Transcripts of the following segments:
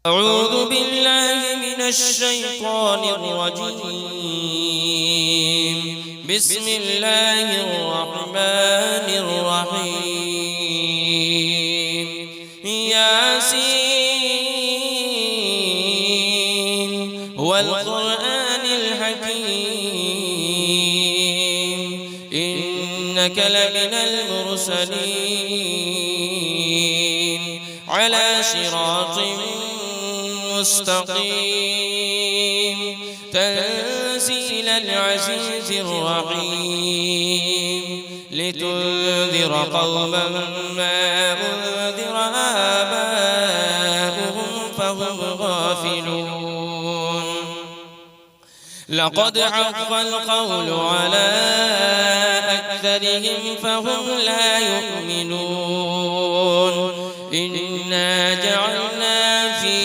أعوذ بالله من الشيطان الرجيم. بسم الله الرحمن الرحيم. ياسين والقرآن الحكيم إنك لمن المرسلين على صراط مستقيم تنزيل العزيز الرحيم لتنذر قوما ما أنذر آباؤهم فهم غافلون. لقد حق القول على أكثرهم فهم لا يؤمنون. إنا جعلنا في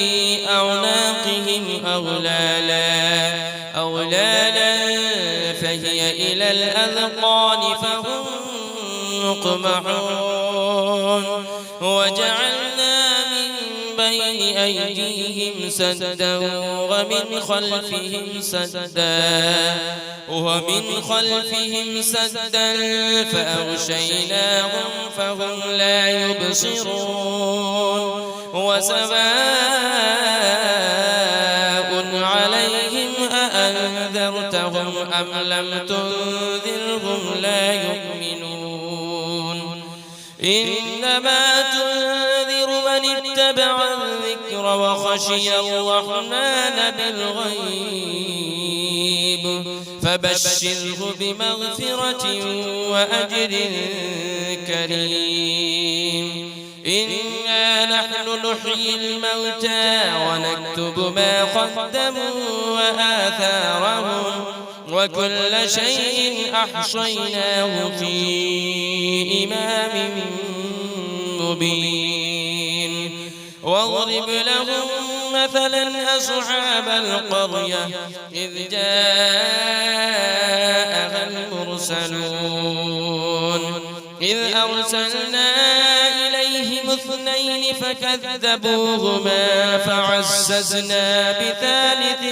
أعناقهم أغلالا فهي إلى الأذقان فهم مقمحون. وجعلنا من بين أيديهم سدا ومن خلفهم سدا فأغشيناهم فهم لا يبصرون. وسواء عليهم أأنذرتهم أم لم تنذرهم لا يؤمنون. إنما تنذر من اتبع الذكر وخشي الرحمن بالغيب فبشره بمغفرة وأجر كريم. إنا نحن نحيي الموتى ونكتب ما قدموا وآثارهم وكل شيء أحصيناه في إمام مبين. واضرب لهم مثلا أصحاب القرية إذ جاءها المرسلون إذ أرسلنا إليهم اثنين فكذبوهما فعززنا بثالث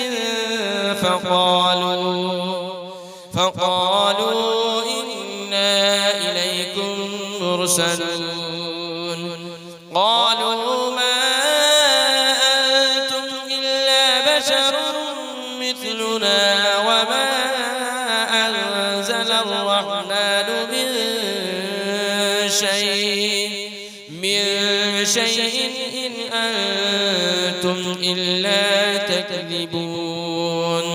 فقالوا إنا إليكم مرسلون. قالوا ما أنتم إلا بشر مثلنا وما أنزل الرحمن من شيء إن أنتم إلا تكذبون.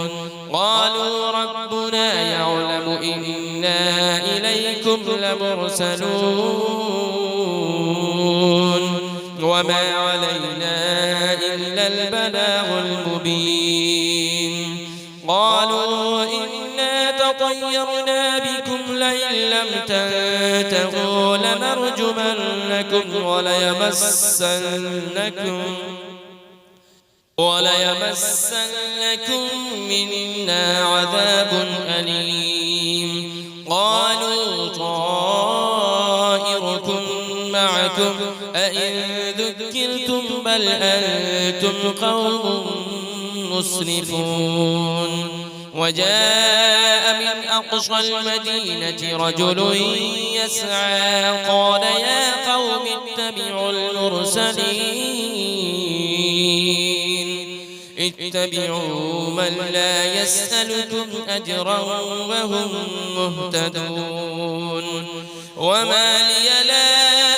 قالوا ربنا يعلم إنا إليكم لمرسلون وما علينا إلا البلاغ المبين. قالوا إنا تطيرنا بكم لئن لم تنتهوا لنرجمنكم وليمسنكم منا عذاب أليم. قالوا طائركم معكم أئن ذكرتم بل أنتم قوم مسرفون. وجاء من أقصى المدينة رجل يسعى قال يا قوم اتبعوا من لا يسألكم أجرا وهم مهتدون. وما لي لا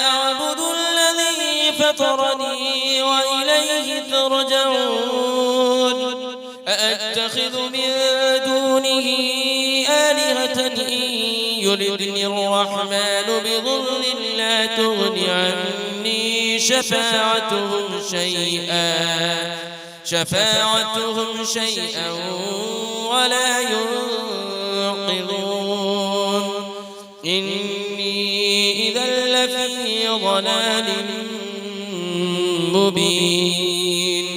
أعبد الذي فطرني وإليه ترجعون. أأتخذ من دونه آلهة إن يردني الرحمن بضر لا تغن عني شفاعتهم شيئا ولا ينقذون. إني إذا لفي ضلال مبين.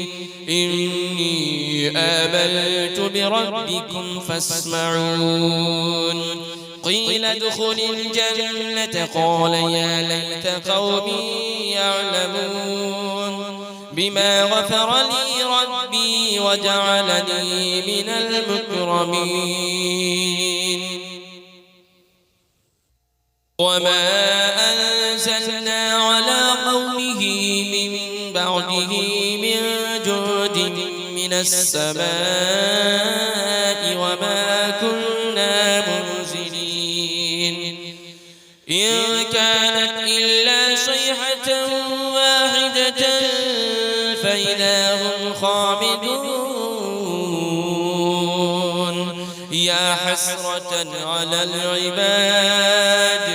إني آمنت بربكم فاسمعون. قيل ادخل الجنة قال يا ليت قومي يعلمون. بما غفر لي ربي وجعلني من المكرمين وما أنزلنا على قومه من بعده من جود من السماء وما كنا منزلين إن كانت إلا صيحة واحدة فإذا هم خامدون يا حسرة على العباد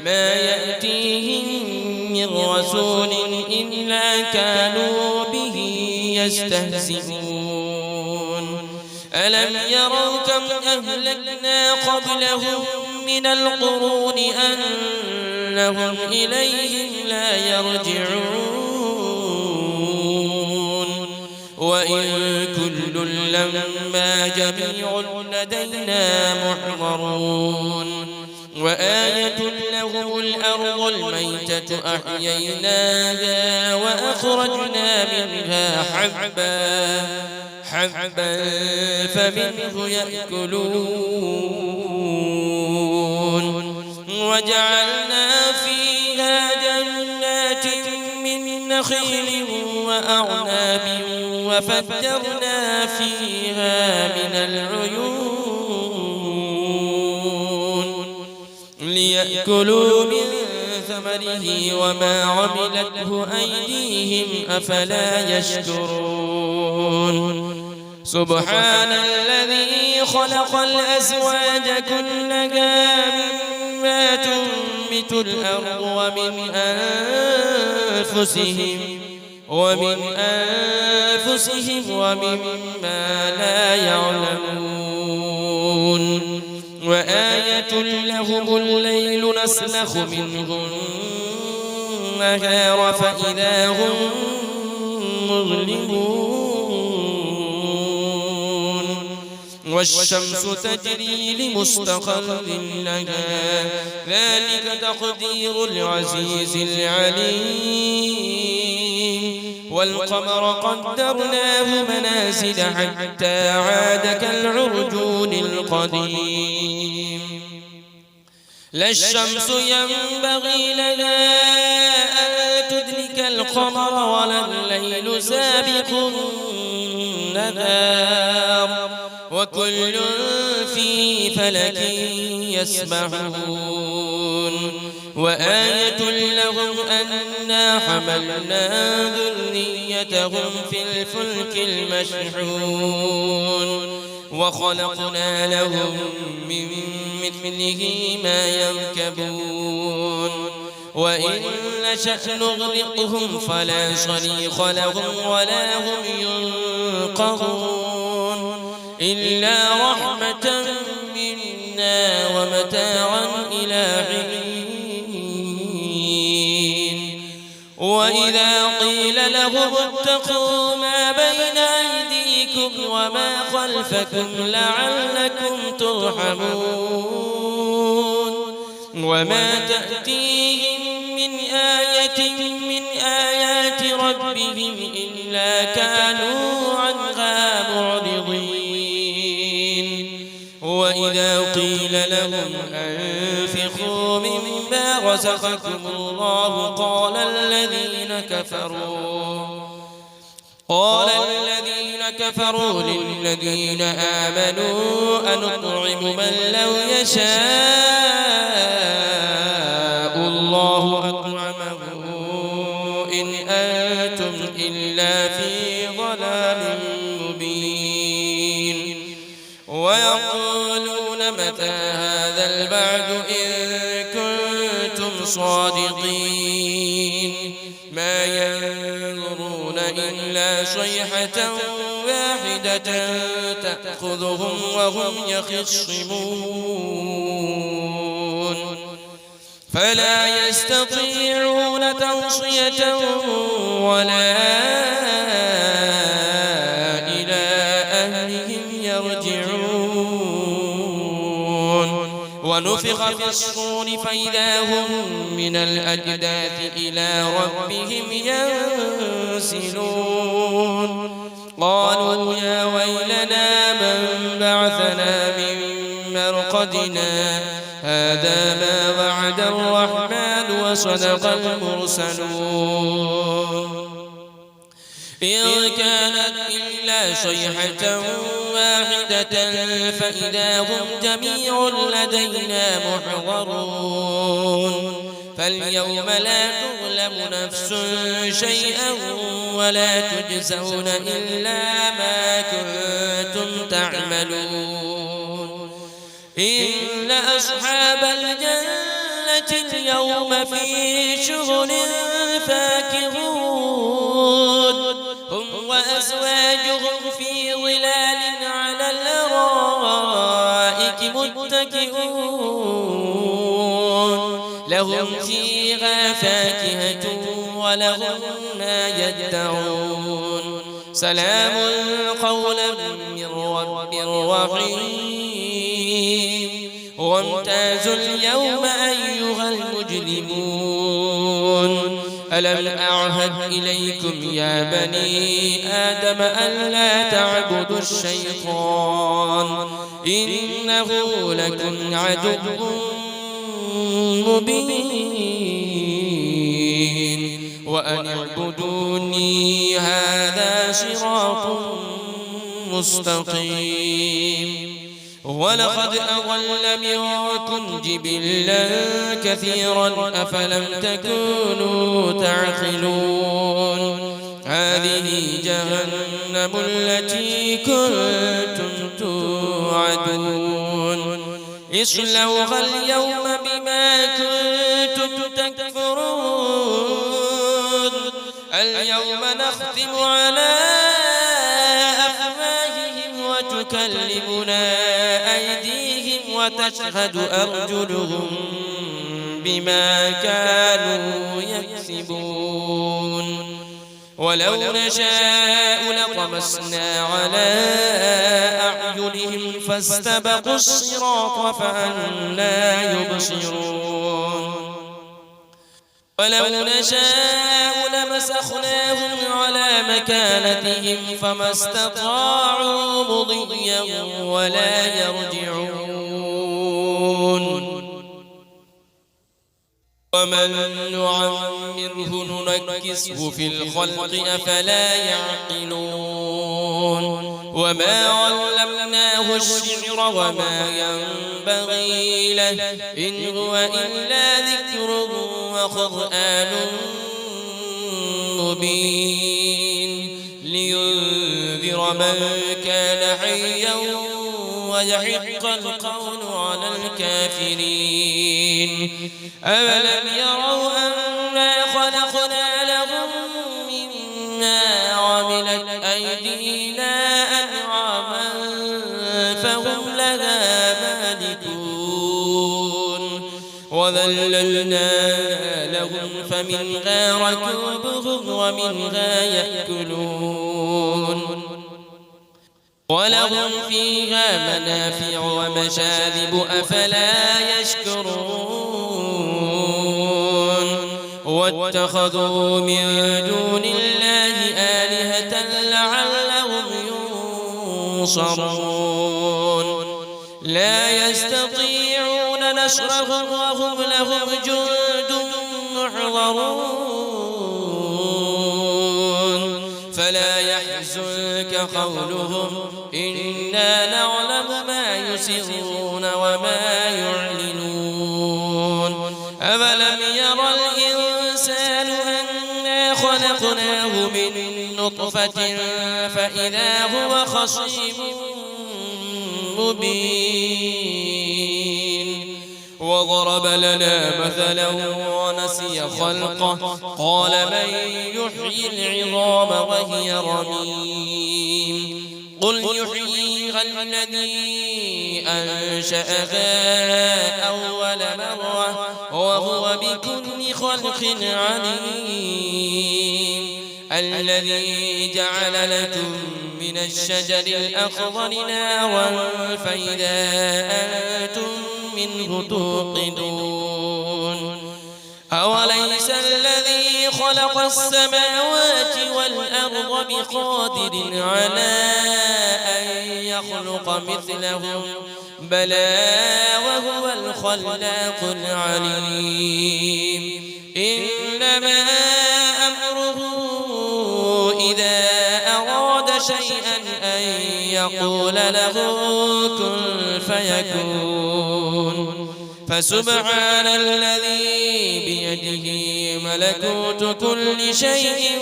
ما يأتيهم من رسول إلا كانوا به يستهزئون ألم يروا كم أهلكنا قبلهم من القرون أنهم إليهم لا يرجعون وإن كل لما جميع لدينا محضرون وآية لهم الأرض الميتة أحييناها وأخرجنا منها حبا فمنه يأكلون وجعلنا فيها جنات من نخيل وأعناب وفجرنا فيها من العيون ليأكلوا من ثمره وما عملته أيديهم أفلا يشكرون سبحان الذي خلق الأزواج كلها مما تنبت الأرض ومن أنفسهم ومما لا يعلمون وآية لهم الليل نسلخ منه النهار فإذا هم مظلمون والشمس تجري لمستقر لها ذلك تقدير العزيز العليم والقمر قدرناه منازل حتى عاد كالعرجون القديم لا الشمس ينبغي لها أن تدرك القمر ولا الليل سابق النهار وكل في فلك يسبحون وآية لهم أنا حملنا ذريتهم في الفلك المشحون وخلقنا لهم من مثله ما يركبون وإن نشأ نغرقهم فلا صريخ لهم ولا هم ينقذون إلا رحمة منا ومتاعا إلى حين وإذا قيل لهم اتقوا ما بين أيديكم وما خلفكم لعلكم ترحمون وما تأتيهم من آية من آيات ربهم إلا كانوا عنها معرضين وإذا قيل لهم أنفقوا مما رزقكم الله قال الذين كفروا للذين آمنوا أنطعم من لو يشاء الله أطعمه إن أنتم إلا في ضلال مبين ويقولون متى هذا البعد إن كنتم صادقين ما ينظرون إلا صيحة واحدة تأخذهم وهم يخصمون فلا يستطيعون توصية ولا إلى أهلهم يرجعون ونفخ في الصور فإذا هم من الأجداث إلى ربهم ينسلون قالوا يا ويلنا من بعثنا من مرقدنا هذا ما وعد الرحمن وصدق المرسلون إن كانت إلا صيحة واحدة فإذا هم جميع لدينا محضرون فاليوم لا تظلم نفس شيئا ولا تجزون إلا ما كنتم تعملون إن أصحاب الجنة اليوم في شغل فاكهون هم وأزواجهم في ظلال على الأرائك متكئون لهم فيها فاكهة ولهم ما يدعون سلام قولا من رب رحيم وامتازوا اليوم أيها المجرمون ألم أعهد إليكم يا بني آدم ألا تعبدوا الشيطان إنه لكم عدو مبين وأن اعبدوني هذا صراط مستقيم ولقد أضل منكم جبلا كثيرا أفلم تكونوا تعقلون هذه جهنم التي كنتم توعدون اصلوها اليوم بما كنتم تكفرون اليوم نختم على أفواههم وتكلمنا أيديهم وتشهد أرجلهم بما كانوا يكسبون ولو نشاء لطمسنا على أعينهم فاستبقوا الصراط فأنى يبصرون ولو نشاء لمسخناهم على مكانتهم فما استطاعوا مضيا ولا يرجعون ومن نعمره ننكسه في الخلق أفلا يعقلون وما علمناه الشعر وما ينبغي له إن هو إلا ذكر وقرآن مبين لينذر من كان حيا ويحق القول على الكافرين أولم يروا أنا خلقنا لهم مما عملت أيدينا أنعاما فهم لها مالكون وذللنا لهم فمنها ركوبهم ومنها يأكلون ولهم فيها منافع ومشارب أفلا يشكرون واتخذوا من دون الله آلهة لعلهم ينصرون لا يستطيعون نصرهم وهم لهم جند محضرون فلا يحزنك قولهم إنا نعلم ما يسرون وما يعلنون أولم يرى الإنسان أنا خلقناه من نطفة فإذا هو خصيم مبين وضرب لنا مثلا ونسي خلقه قال من يحيي العظام وهي رميم قل يحييها الذي أنشأها أول مرة وهو بكل خلق عليم الذي جعل لكم من الشجر الأخضر نارا فإذا أنتم منه توقدون أوليس الذي خلق السماوات والأرض بقادر على أن يخلق مثلهم بلى وهو الخلاق العليم إنما أمره إذا أراد شيئا أن يقول له كن فيكون فسبحان الذي بيده ملكوت كل شيء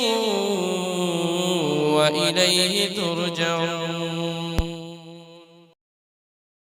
وإليه ترجعون